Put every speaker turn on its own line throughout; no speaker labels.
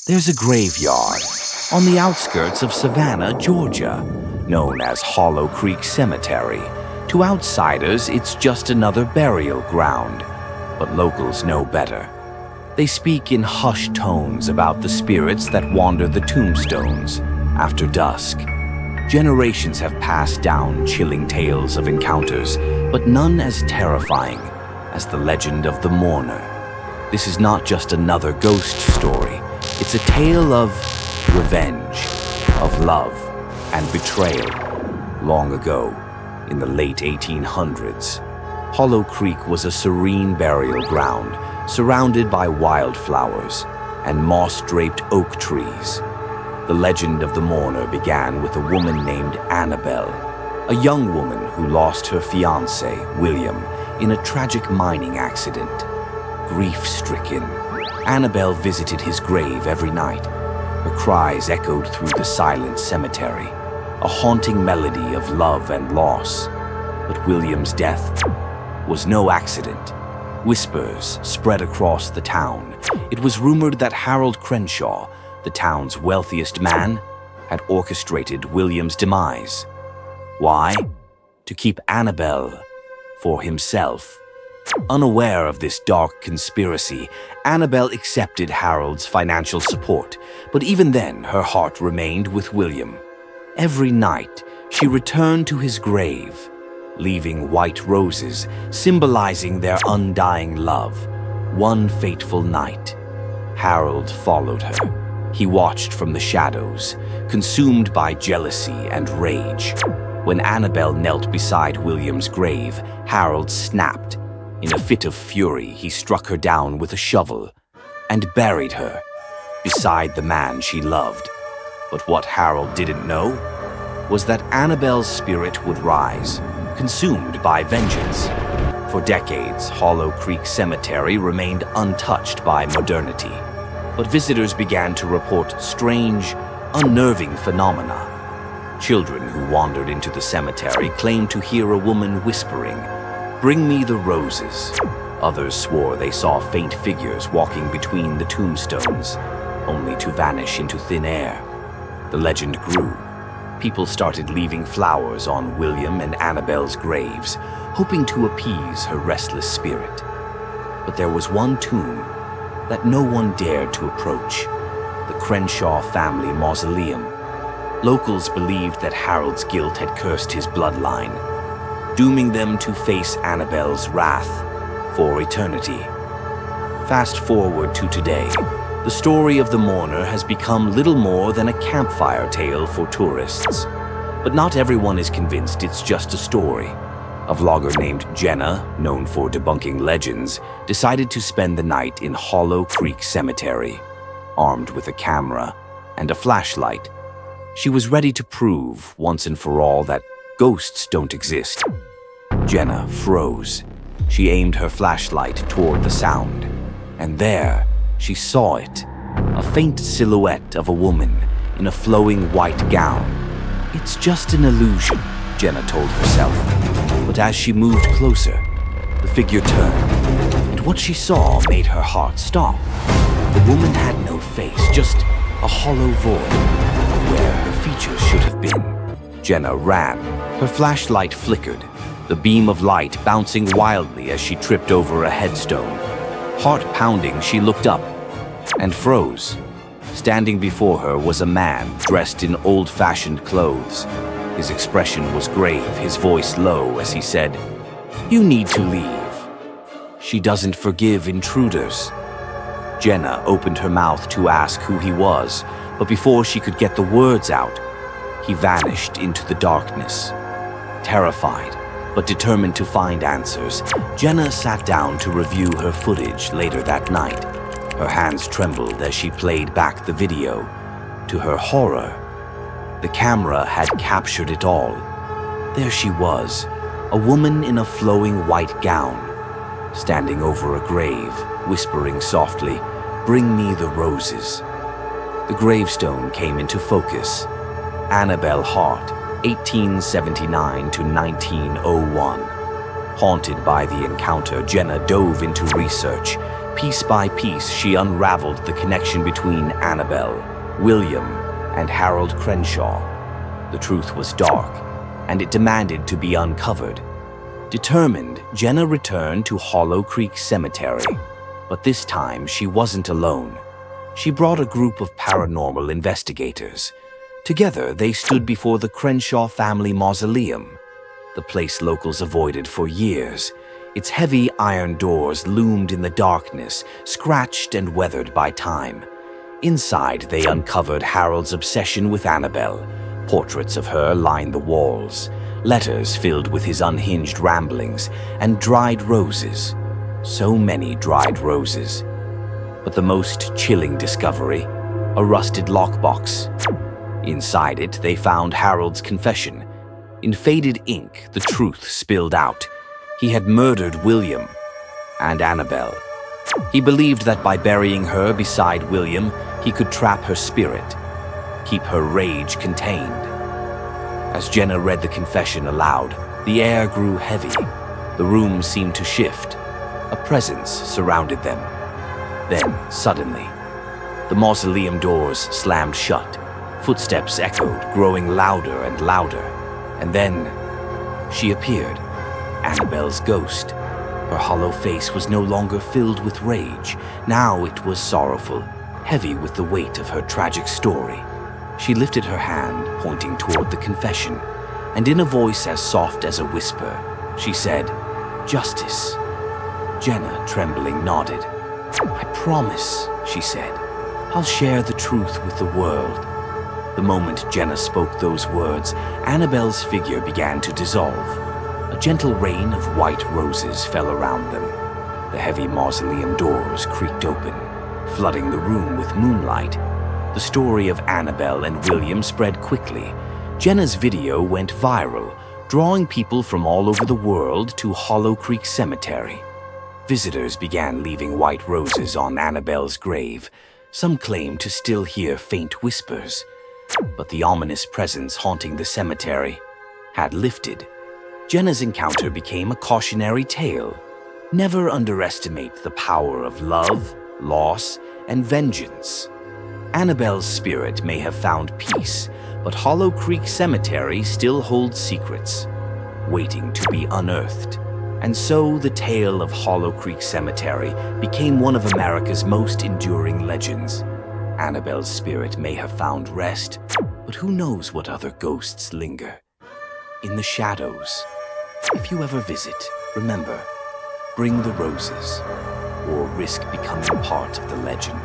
There's a graveyard on the outskirts of Savannah, Georgia, known as Hollow Creek Cemetery. To outsiders, it's just another burial ground, but locals know better. They speak in hushed tones about the spirits that wander the tombstones after dusk. Generations have passed down chilling tales of encounters, but none as terrifying as the legend of the mourner. This is not just another ghost story. It's a tale of revenge, of love, and betrayal. Long ago, in the late 1800s, Hollow Creek was a serene burial ground surrounded by wildflowers and moss-draped oak trees. The legend of the mourner began with a woman named Annabelle, a young woman who lost her fiancé, William, in a tragic mining accident. Grief-stricken, Annabelle visited his grave every night. Her cries echoed through the silent cemetery, a haunting melody of love and loss. But William's death was no accident. Whispers spread across the town. It was rumored that Harold Crenshaw, the town's wealthiest man, had orchestrated William's demise. Why? To keep Annabelle for himself. Unaware of this dark conspiracy, Annabelle accepted Harold's financial support, but even then her heart remained with William. Every night, she returned to his grave, leaving white roses symbolizing their undying love. One fateful night, Harold followed her. He watched from the shadows, consumed by jealousy and rage. When Annabelle knelt beside William's grave, Harold snapped. In a fit of fury, he struck her down with a shovel and buried her beside the man she loved. But what Harold didn't know was that Annabelle's spirit would rise, consumed by vengeance. For decades, Hollow Creek Cemetery remained untouched by modernity, but visitors began to report strange, unnerving phenomena. Children who wandered into the cemetery claimed to hear a woman whispering, "Bring me the roses." Others swore they saw faint figures walking between the tombstones, only to vanish into thin air. The legend grew. People started leaving flowers on William and Annabelle's graves, hoping to appease her restless spirit. But there was one tomb that no one dared to approach, the Crenshaw family mausoleum. Locals believed that Harold's guilt had cursed his bloodline, dooming them to face Annabelle's wrath for eternity. Fast forward to today, the story of the mourner has become little more than a campfire tale for tourists. But not everyone is convinced it's just a story. A vlogger named Jenna, known for debunking legends, decided to spend the night in Hollow Creek Cemetery. Armed with a camera and a flashlight, she was ready to prove once and for all that ghosts don't exist. Jenna froze. She aimed her flashlight toward the sound, and there she saw it, a faint silhouette of a woman in a flowing white gown. "It's just an illusion," Jenna told herself. But as she moved closer, the figure turned, and what she saw made her heart stop. The woman had no face, just a hollow void where her features should have been. Jenna ran. Her flashlight flickered, the beam of light bouncing wildly as she tripped over a headstone. Heart pounding, she looked up and froze. Standing before her was a man dressed in old-fashioned clothes. His expression was grave, his voice low as he said, "You need to leave. She doesn't forgive intruders." Jenna opened her mouth to ask who he was, but before she could get the words out, he vanished into the darkness. Terrified, but determined to find answers, Jenna sat down to review her footage later that night. Her hands trembled as she played back the video. To her horror, the camera had captured it all. There she was, a woman in a flowing white gown, standing over a grave, whispering softly, "Bring me the roses." The gravestone came into focus. Annabelle Hart, 1879 to 1901. Haunted by the encounter, Jenna dove into research, Piece by piece, she unraveled the connection between Annabelle, William, and Harold Crenshaw. The truth was dark, and it demanded to be uncovered. Determined, Jenna returned to Hollow Creek Cemetery. But this time, she wasn't alone. She brought a group of paranormal investigators. Together, they stood before the Crenshaw family mausoleum, the place locals avoided for years. Its heavy iron doors loomed in the darkness, scratched and weathered by time. Inside, they uncovered Harold's obsession with Annabelle. Portraits of her lined the walls, letters filled with his unhinged ramblings, and dried roses. So many dried roses. But the most chilling discovery, a rusted lockbox. Inside it, they found Harold's confession. In faded ink, the truth spilled out. He had murdered William and Annabelle. He believed that by burying her beside William, he could trap her spirit, keep her rage contained. As Jenna read the confession aloud, the air grew heavy. The room seemed to shift. A presence surrounded them. Then, suddenly, the mausoleum doors slammed shut. Footsteps echoed, growing louder and louder. And then, she appeared, Annabelle's ghost. Her hollow face was no longer filled with rage. Now it was sorrowful, heavy with the weight of her tragic story. She lifted her hand, pointing toward the confession, and in a voice as soft as a whisper, she said, "Justice." Jenna, trembling, nodded. "I promise," she said. "I'll share the truth with the world." The moment Jenna spoke those words, Annabelle's figure began to dissolve. A gentle rain of white roses fell around them. The heavy mausoleum doors creaked open, flooding the room with moonlight. The story of Annabelle and William spread quickly. Jenna's video went viral, drawing people from all over the world to Hollow Creek Cemetery. Visitors began leaving white roses on Annabelle's grave. Some claimed to still hear faint whispers. But the ominous presence haunting the cemetery had lifted. Jenna's encounter became a cautionary tale. Never underestimate the power of love, loss, and vengeance. Annabelle's spirit may have found peace, but Hollow Creek Cemetery still holds secrets, waiting to be unearthed. And so the tale of Hollow Creek Cemetery became one of America's most enduring legends. Annabelle's spirit may have found rest, but who knows what other ghosts linger in the shadows. If you ever visit, remember, bring the roses, or risk becoming part of the legend.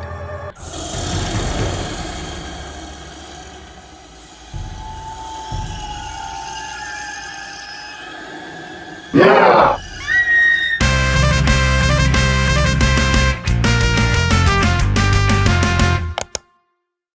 Yeah!